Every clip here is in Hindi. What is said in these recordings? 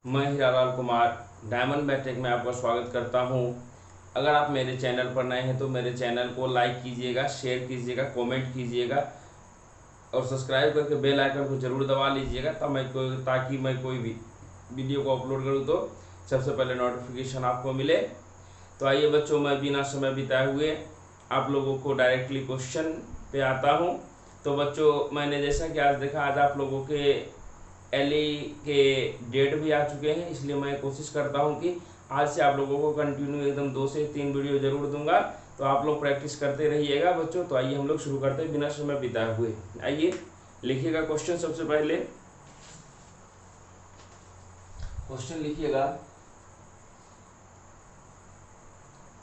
मैं हीरालाल कुमार डायमंड मैट्रिक में आपका स्वागत करता हूं। अगर आप मेरे चैनल पर नए हैं तो मेरे चैनल को लाइक कीजिएगा, शेयर कीजिएगा, कमेंट कीजिएगा और सब्सक्राइब करके बेल आइकन को ज़रूर दबा लीजिएगा ताकि मैं कोई भी वीडियो को अपलोड करूं तो सबसे पहले नोटिफिकेशन आपको मिले। तो आइए बच्चों, मैं बिना समय बिताए हुए आप लोगों को डायरेक्टली क्वेश्चन पे आता हूँ। तो बच्चों, मैंने जैसा कि आज देखा, आज आप लोगों के एलई के डेट भी आ चुके हैं, इसलिए मैं कोशिश करता हूं कि आज से आप लोगों को कंटिन्यू एकदम 2 से 3 वीडियो जरूर दूंगा। तो आप लोग प्रैक्टिस करते रहिएगा बच्चों। तो आइए हम लोग शुरू करते हैं बिना समय बिताए हुए। आइए लिखिएगा क्वेश्चन। सबसे पहले क्वेश्चन लिखिएगा,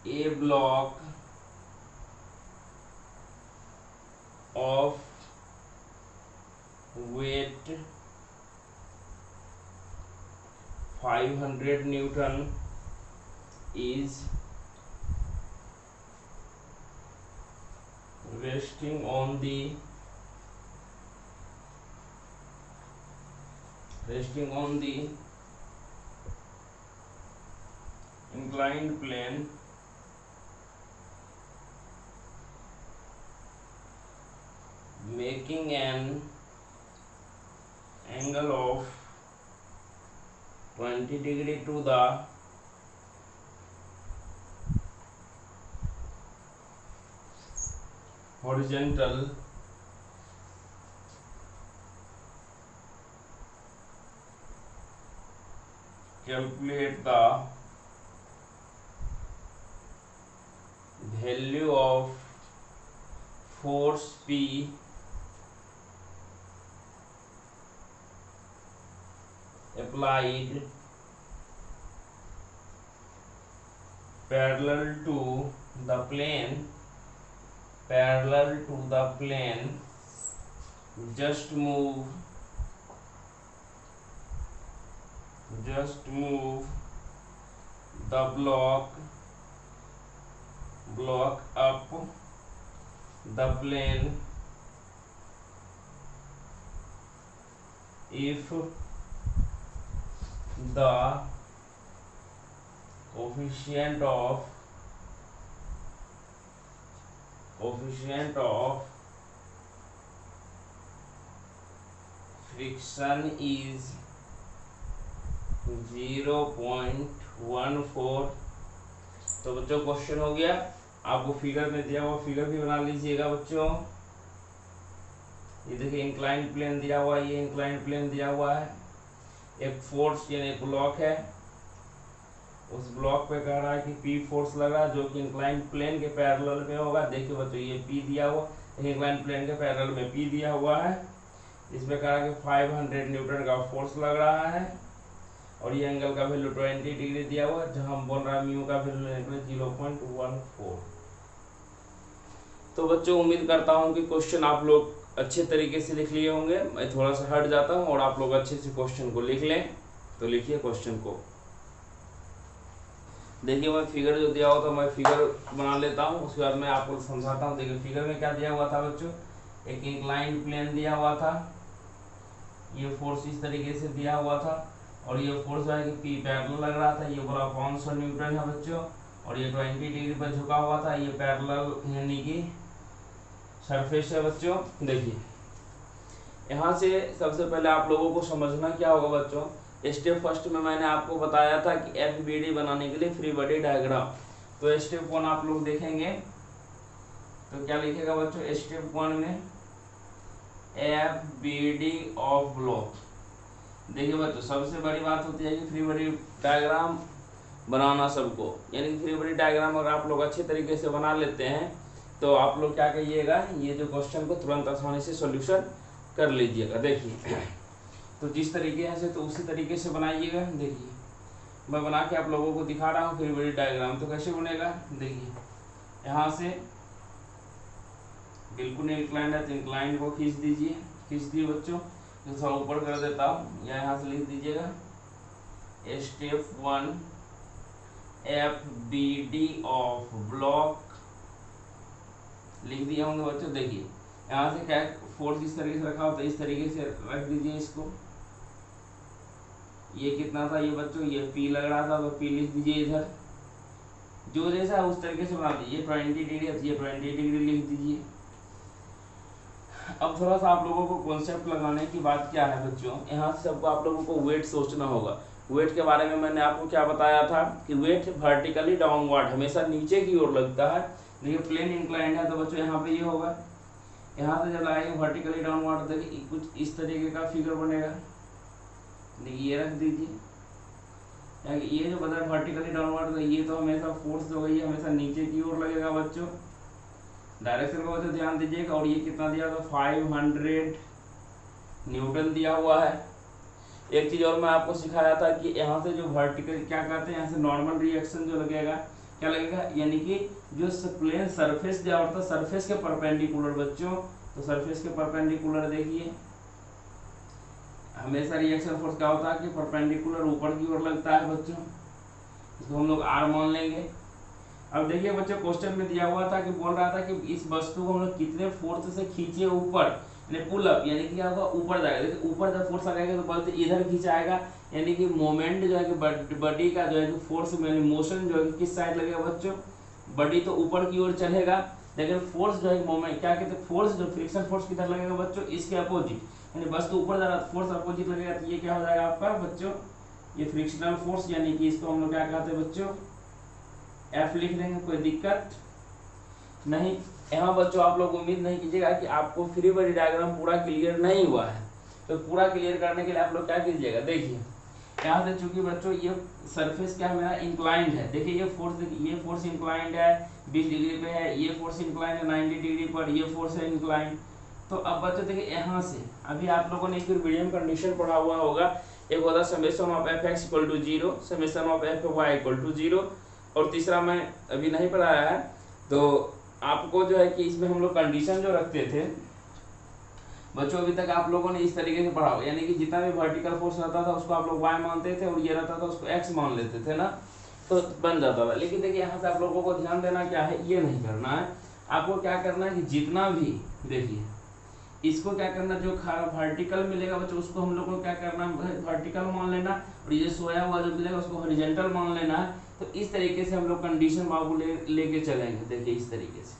a block of weight 500 newton is resting on the inclined plane making an angle of 20 degree to the horizontal calculate the value of force P applied parallel to the plane just move the block up the plane if the coefficient of friction is 0.14। तो बच्चों क्वेश्चन हो गया। आपको फिगर में दिया हुआ फिगर भी बना लीजिएगा बच्चों। ये देखिए इंक्लाइंड प्लेन दिया हुआ है, ये इंक्लाइंड प्लेन दिया हुआ है, एक फोर्स यानी एक ब्लॉक है, उस ब्लॉक पे कह रहा है कि पी फोर्स लग रहा है जो कि इंक्लाइंड प्लेन के पैरेलल में होगा। देखिए बच्चों, ये पी दिया हुआ, इंक्लाइंड प्लेन के पैरेलल में पी दिया हुआ है। इसमें कह रहा है कि 500 न्यूटन का फोर्स लग रहा है और ये एंगल का वैल्यू 20 डिग्री दिया हुआ है, जहां हम बोल रहा है म्यू का वैल्यू 0.14। तो बच्चों, उम्मीद करता हूं कि क्वेश्चन आप लोग अच्छे तरीके से लिख लिए होंगे। मैं थोड़ा सा हट जाता हूं और आप लोग अच्छे से क्वेश्चन को लिख लें। तो लिखिए क्वेश्चन को। देखिए, मैं फिगर जो दिया हुआ था मैं फिगर बना लेता हूँ, उसके बाद मैं आपको समझाता हूँ। देखिए फिगर में क्या दिया हुआ था बच्चों, एक इंक्लाइंड प्लेन दिया हुआ था, ये फोर्स इस तरीके से दिया हुआ था और ये फोर्स है कि पी पैरेलल लग रहा था। ये बोला 500 न्यूटन है बच्चों और ये 20 डिग्री पर झुका हुआ था। ये पैरेलल यानी कि सरफेस है बच्चों। देखिए यहाँ से सबसे पहले आप लोगों को समझना क्या होगा बच्चों, स्टेप फर्स्ट में मैंने आपको बताया था कि एफ बी डी बनाने के लिए फ्री बॉडी डायग्राम। तो स्टेप 1 आप लोग देखेंगे तो क्या लिखेगा बच्चों, स्टेप 1 में F B D of block. देखिए बच्चों, सबसे बड़ी बात होती है कि फ्री बॉडी डायग्राम बनाना सबको, यानी कि फ्री बॉडी डायग्राम अगर आप लोग अच्छे तरीके से बना लेते हैं तो आप लोग क्या कहिएगा, ये जो क्वेश्चन को तुरंत आसानी से सॉल्यूशन कर लीजिएगा। देखिए तो जिस तरीके से तो उसी तरीके से बनाइएगा। देखिए मैं बना के आप लोगों को दिखा रहा हूँ फ्री बॉडी डायग्राम। तो कैसे बनेगा, देखिए यहाँ से बिल्कुल इंक्लाइंड है तो इंक्लाइंड को खींच दीजिए, खींच दिए बच्चों। तो थोड़ा ऊपर कर देता हूँ, या यहाँ से लिख दीजिएगा step 1 F B D of block, लिख दिया होंगे बच्चों। देखिए यहाँ से क्या फोर्स इस तरीके से रखा हो तो इस तरीके से रख दीजिए इसको। ये कितना था ये बच्चों, ये P लग रहा था तो P लिख दीजिए इधर, जो जैसा उस तरीके से बना दीजिए। 20 डिग्री है तो ये 20 डिग्री लिख दीजिए। अब थोड़ा सा आप लोगों को कॉन्सेप्ट लगाने की बात क्या है बच्चों, यहाँ से सबको आप लोगों को वेट सोचना होगा। वेट के बारे में मैंने आपको क्या बताया था कि वेट वर्टिकली डाउनवर्ड हमेशा नीचे की ओर लगता है। देखिए प्लेन इंक्लाइंड है तो बच्चों यहाँ पे ये होगा, यहाँ से जब लगाएंगे वर्टिकली डाउनवर्ड, देखिए कुछ इस तरीके का फिगर बनेगा। देखिए ये रख दीजिए, ये जो बता वर्टिकली डाउनवर्ड, तो ये तो हमेशा फोर्स जो है ये हमेशा नीचे की ओर लगेगा बच्चों। डायरेक्शन को बच्चों ध्यान दीजिएगा। और ये कितना दिया तो 500 न्यूटन दिया हुआ है। एक चीज और मैं आपको सिखाया था कि यहाँ से जो वर्टिकल क्या कहते हैं, यहाँ से नॉर्मल रिएक्शन जो लगेगा क्या लगेगा, यानी कि जो प्लेन सरफेस दिया होता है सरफेस के परपेंडिकुलर बच्चों, तो सरफेस के परपेंडिकुलर देखिए हमेशा रिएक्शन फोर्स क्या होता है कि परपेंडिकुलर ऊपर की ओर लगता है बच्चों, इसको हम लोग R मान लेंगे। अब देखिए बच्चों क्वेश्चन में दिया हुआ था कि बोल रहा था कि इस वस्तु को हम लोग कितने फोर्स से खींचे ऊपर, यानी पुल अप, यानी कि क्या होगा ऊपर जाएगा। देखिए ऊपर जब फोर्स आएगा तो बोलते इधर खींचाएगा, यानी कि मोमेंट जो है कि बॉडी का जो है कि फोर्स यानी मोशन जो है कि किस साइड लगेगा बच्चों, बॉडी तो ऊपर की ओर चलेगा, लेकिन फोर्स जो है मोमेंट क्या कहते हैं फोर्स जो फ्रिक्शन फोर्स किधर लगेगा बच्चों, इसके अपोजिट, यानी वस्तु ऊपर जा रहा है फोर्स अपोजिट लगेगा, तो ये क्या हो जाएगा आपका बच्चों ये फ्रिक्शनल फोर्स, यानी कि इसको हम लोग क्या कहते हैं बच्चों F लिख देंगे, कोई दिक्कत नहीं। यहाँ बच्चों आप लोग उम्मीद नहीं कीजिएगा कि आपको फ्री बॉडी डायग्राम पूरा क्लियर नहीं हुआ है, तो पूरा क्लियर करने के लिए आप लोग क्या कीजिएगा, देखिए यहाँ से चूंकि बच्चों ये सरफेस क्या मेरा इंक्लाइंड है, देखिए ये फोर्स, देखिए ये फोर्स इंक्लाइंड है 20 डिग्री पे है, ये फोर्स इंक्लाइंड है 90 डिग्री पर, ये फोर्स है इंक्लाइंड। तो अब बच्चों देखिए यहाँ से अभी आप लोगों ने इक्विलिब्रियम कंडीशन पढ़ा हुआ होगा, एक होता है summation of Fx equal to 0, summation of Fy equal to 0, और तीसरा मैं अभी नहीं पढ़ाया है। तो आपको जो है कि इसमें हम लोग कंडीशन जो रखते थे बच्चों अभी तक आप लोगों ने इस तरीके से पढ़ा हो, यानी कि जितना भी वर्टिकल फोर्स रहता था उसको आप लोग y मानते थे, और ये रहता था उसको x मान लेते थे ना, तो बन जाता था। लेकिन देखिए यहाँ से आप लोगों को ध्यान देना क्या है, ये नहीं करना है, आपको क्या करना है कि जितना भी देखिए इसको क्या करना, जो वर्टिकल मिलेगा बच्चों उसको हम लोग को क्या करना वर्टिकल मान लेना, और ये सोया हुआ जो मिलेगा उसको हॉरिजॉन्टल मान लेना है। तो इस तरीके से हम लोग कंडीशन बाबू लेके चलेंगे। देखिए इस तरीके से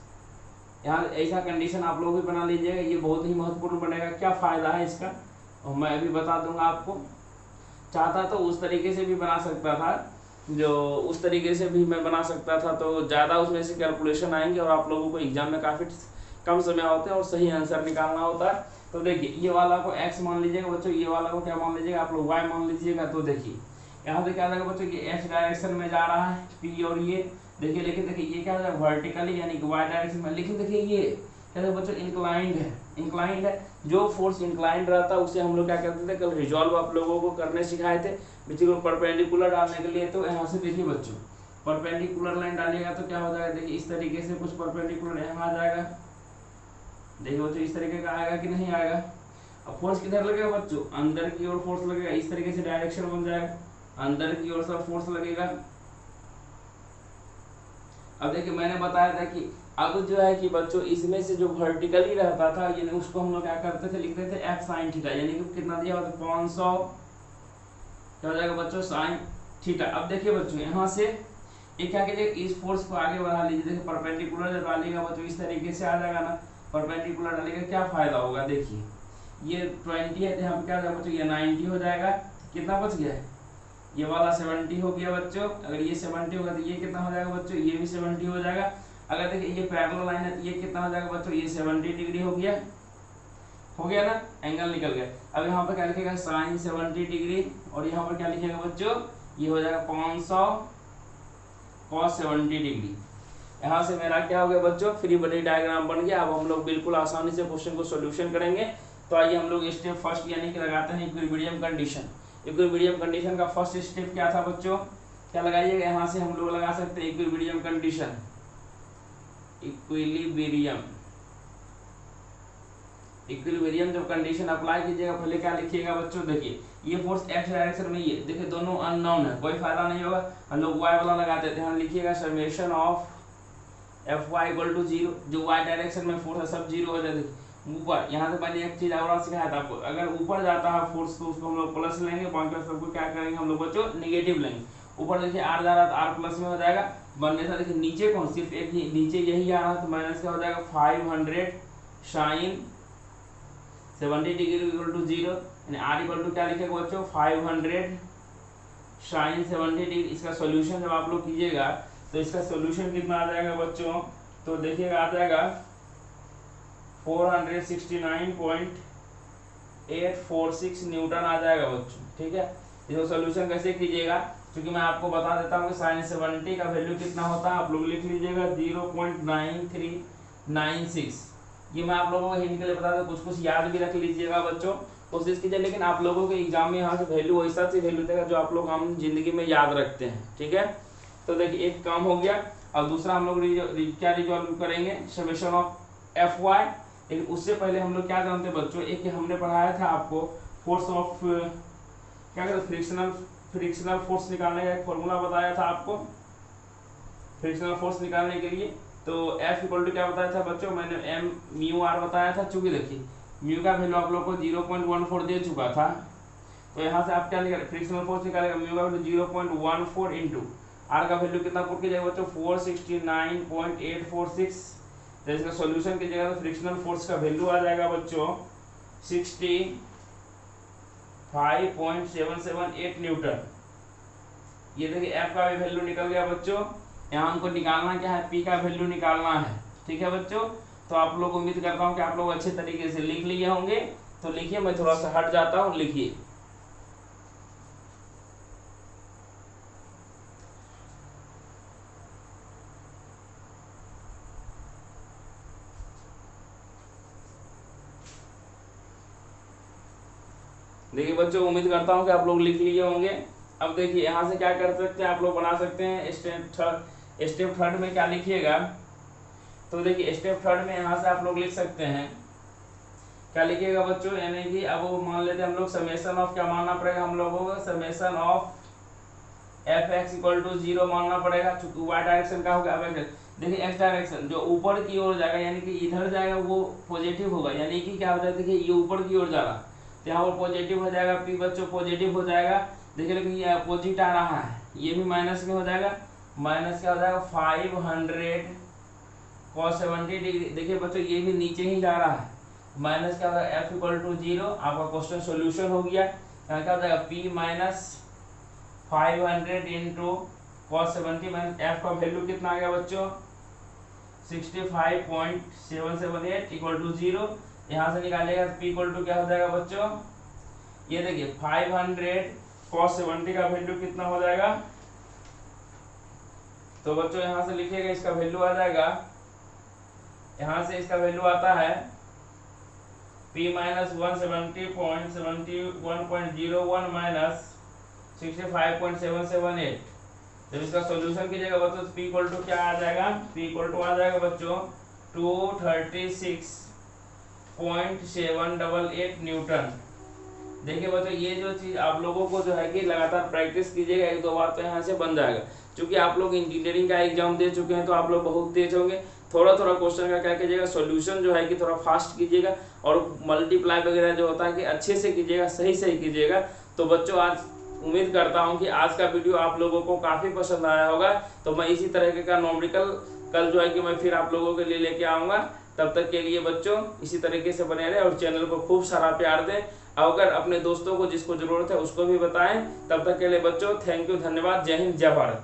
यहाँ ऐसा कंडीशन आप लोग भी बना लीजिएगा, ये बहुत ही महत्वपूर्ण बनेगा। क्या फायदा है इसका और मैं अभी बता दूंगा आपको। चाहता तो उस तरीके से भी बना सकता था, जो उस तरीके से भी मैं बना सकता था, तो ज़्यादा उसमें से कैलकुलेशन आएंगे और आप लोगों को एग्जाम में काफ़ी कम समय होते हैं और सही आंसर निकालना होता है। तो देखिए ये वाला को x मान लीजिएगा बच्चों, ये वाला को क्या मान लीजिएगा आप लोग y मान लीजिएगा। तो देखिए यहाँ से क्या हो जाएगा बच्चों कि x डायरेक्शन में जा रहा है p, और ये देखिए लेकिन देखिए ये क्या हो जाएगा वर्टिकली यानी कि y डायरेक्शन में, लेकिन देखिए ये क्या है बच्चों इंक्लाइंड है, इंक्लाइंड है। जो फोर्स इंक्लाइंड रहता है उसे हम लोग क्या करते थे, कल रिजॉल्व आप लोगों को करने सिखाए थे बिल्कुल परपेंडिकुलर डालने के लिए। तो यहाँ से देखिए बच्चों परपेंडिकुलर लाइन डालिएगा तो क्या हो जाएगा, देखिए इस तरीके से कुछ परपेंडिकुलर यहाँ आ जाएगा, देखिए बच्चों इस तरीके का आएगा कि नहीं आएगा। अब फोर्स किधर लगेगा बच्चों, अंदर की ओर फोर्स लगेगा, इस तरीके से डायरेक्शन बन जाएगा, अंदर की ओर सब फोर्स लगेगा। अब देखिए मैंने बताया था कि अब जो है कि बच्चों इसमें से जो वर्टिकली रहता था यानी उसको हम लोग क्या करते थे, लिखते थे F sin थीटा, यानी कि कितना दिया होता 500 क्या हो जाएगा बच्चों sin थीटा। अब देखिए बच्चों यहाँ से एक क्या कीजिए, इस फोर्स को आगे बढ़ा लीजिए, देखिए परपेंडिकुलर जब डालेगा बच्चों इस तरीके से आ जाएगा ना, परपेंडिकुलर डालेगा क्या फायदा होगा, देखिए ये 20 है तो यहाँ पे क्या हो जाएगा बच्चों, ये 90 हो जाएगा, कितना बच गया है, ये वाला 70 हो गया बच्चों। अगर ये 70 होगा तो ये कितना हो जाएगा बच्चों, ये भी 70 हो जाएगा। अगर देखिए ये पैरेलल लाइन है तो ये कितना हो जाएगा बच्चों, ये 70 डिग्री हो गया ना, एंगल निकल गया। अब यहाँ पर क्या लिखेगा साइन 70 डिग्री, और यहाँ पर क्या लिखेगा बच्चों, ये हो जाएगा 500 cos 70 डिग्री। यहाँ से मेरा क्या हो गया बच्चों, फ्री बॉडी डायग्राम बन गया। अब हम लोग बिल्कुल आसानी से क्वेश्चन को सॉल्यूशन करेंगे। तो आइए हम लोग स्टेप फर्स्ट यानी कि लगाते हैं इक्विलिब्रियम कंडीशन। इक्विलिब्रियम कंडीशन का फर्स्ट स्टेप क्या था बच्चों, क्या लगाइएगा, यहाँ से हम लोग लगा सकते हैं इक्विलिब्रियम कंडीशन। इक्विलिब्रियम जब कंडीशन अप्लाई कीजिएगा पहले क्या लिखिएगा बच्चों, देखिए ये फोर्स x डायरेक्शन में, ये देखिए दोनों अननोन है, कोई फायदा नहीं होगा, हम लोग y वाला लगाते थे। हम लिखिएगा summation of Fy equal to 0, जो y डायरेक्शन में फोर्स है सब 0 हो जाए। ऊपर, यहाँ से मैंने एक चीज और सिखाया था आपको, अगर ऊपर जाता है फोर्स तो उसको हम लोग प्लस लेंगे, पॉइंट ऑफ सबको क्या करेंगे हम लोग बच्चों नेगेटिव लेंगे। ऊपर देखिए आर जा रहा था, आर प्लस में हो जाएगा, बनने से देखिए नीचे कौन, सिर्फ एक ही नीचे यही आ रहा है तो माइनस क्या हो जाएगा 500 साइन 70 डिग्री इक्वल टू 0, यानी आर इक्वल टू क्या लिखेगा बच्चों 500 साइन 70 डिग्री। इसका सॉल्यूशन जब आप लोग कीजिएगा तो इसका सॉल्यूशन कितना आ जाएगा बच्चों, तो देखिएगा आ जाएगा 469.846 न्यूटन आ जाएगा बच्चों। ठीक है, इसको सॉल्यूशन कैसे कीजिएगा, क्योंकि मैं आपको बता देता हूँ कि साइन 70 का वैल्यू कितना होता है, आप लोग लिख लीजिएगा 0.9396। ये मैं आप लोगों को हिंट के लिए बता दूं, कुछ कुछ याद भी रख लीजिएगा बच्चों, कोशिश कीजिए, लेकिन आप लोगों के एग्जाम में यहाँ से वैल्यू वैसा से वैल्यू देगा जो आप लोग हम जिंदगी में याद रखते हैं। ठीक है, तो देखिए एक काम हो गया, और दूसरा हम लोग क्या रिजॉल्व करेंगे, समेशन ऑफ एफ वाई। लेकिन उससे पहले हम लोग क्या जानते हैं बच्चों, एक हमने पढ़ाया था आपको फोर्स ऑफ क्या कहते फ्रिक्शनल फोर्स निकालने का एक फॉर्मूला बताया था आपको फ्रिक्शनल फोर्स निकालने के लिए। तो F इक्वल टू क्या बताया था बच्चों, मैंने एम म्यू आर बताया था। चूंकि देखिए म्यू का वैल्यू आप लोग को 0.14 दे चुका था, तो यहाँ से आप क्या निकाले फ्रिक्शनल फोर्स निकालेगा, म्यू का वैल्यू 0.14 इंटू आर का वैल्यू कितना पुट कीजिएगा बच्चों 469.846। तो इसका सॉल्यूशन कीजिएगा तो फ्रिक्शनल फोर्स का वैल्यू आ जाएगा बच्चों 65.778 न्यूटन। ये देखिए एफ का भी वैल्यू निकल गया बच्चों। यहाँ हमको निकालना क्या है, पी का वैल्यू निकालना है। ठीक है बच्चों, तो आप लोग उम्मीद करता हूँ कि आप लोग अच्छे तरीके से लिख लिए होंगे। तो लिखिए, मैं थोड़ा सा हट जाता हूँ, लिखिए। देखिए बच्चों, उम्मीद करता हूँ कि आप लोग लिख लिए होंगे। अब देखिए यहाँ से क्या कर सकते हैं, आप लोग बना सकते हैं स्टेप थर्ड में क्या लिखिएगा, तो देखिए स्टेप थर्ड में यहाँ से आप लोग लिख सकते हैं, क्या लिखिएगा बच्चों, यानी कि अब वो मान लेते हैं हम लोग समेशन ऑफ क्या मानना पड़ेगा हम लोगों को, summation of F X equal to 0 मानना पड़ेगा, चूंकि वाई डायरेक्शन का होगा। अब देखिए एक्स डायरेक्शन जो ऊपर की ओर जाएगा, यानी कि इधर जाएगा वो पॉजिटिव होगा, यानी कि क्या हो जाता है, देखिए ये ऊपर की ओर जा रहा है तो यहाँ पर पॉजिटिव हो जाएगा, पी बच्चों पॉजिटिव हो जाएगा। देखिए लेकिन ये अपोजिट आ रहा है, ये भी माइनस में हो जाएगा, माइनस क्या हो जाएगा 500 cos 70 डिग्री। देखिए बच्चों ये भी नीचे ही जा रहा है, माइनस क्या होगा एफ इक्वल टू 0। आपका क्वेश्चन सोल्यूशन हो गया, यहाँ क्या हो जाएगा P minus 500 into cos 70 minus F का वैल्यू कितना आ गया बच्चों 65.778 इक्वल टू 0। यहाँ से निकालेगा पी इक्वल टू क्या हो जाएगा बच्चों, ये देखिए 500 cos 70 का वैल्यू कितना हो जाएगा, तो बच्चों यहाँ से लिखिएगा इसका वैल्यू आ जाएगा, यहाँ से इसका वैल्यू आता है P माइनस 170.71.01 माइनस 65.778। जब इसका सॉल्यूशन कीजिएगा बच्चों तो P इक्वल टू क्या आ जाएगा, P इक्वल टू आ जाएगा बच्चों 236.788 न्यूटन। देखिए बच्चों ये जो चीज आप लोगों को जो है कि लगातार प्रैक्टिस कीजिएगा, एक दो बार तो यहाँ से बन जाएगा। क्योंकि आप लोग इंजीनियरिंग का एग्जाम दे चुके हैं तो आप लोग बहुत तेज होंगे। थोड़ा थोड़ा क्वेश्चन का क्या कीजिएगा, सॉल्यूशन जो है कि थोड़ा फास्ट कीजिएगा, और मल्टीप्लाई वगैरह जो होता है कि अच्छे से कीजिएगा, सही सही कीजिएगा। तो बच्चों आज उम्मीद करता हूं कि आज का वीडियो आप लोगों को काफ़ी पसंद आया होगा। तो मैं इसी तरह का नॉमेरिकल कल जो है कि मैं फिर आप लोगों के लिए लेके आऊँगा। तब तक के लिए बच्चों इसी तरीके से बने रहें और चैनल को खूब सारा प्यार दें। अगर अपने दोस्तों को जिसको ज़रूरत है उसको भी बताएं। तब तक के लिए बच्चों थैंक यू, धन्यवाद, जय हिंद, जय भारत।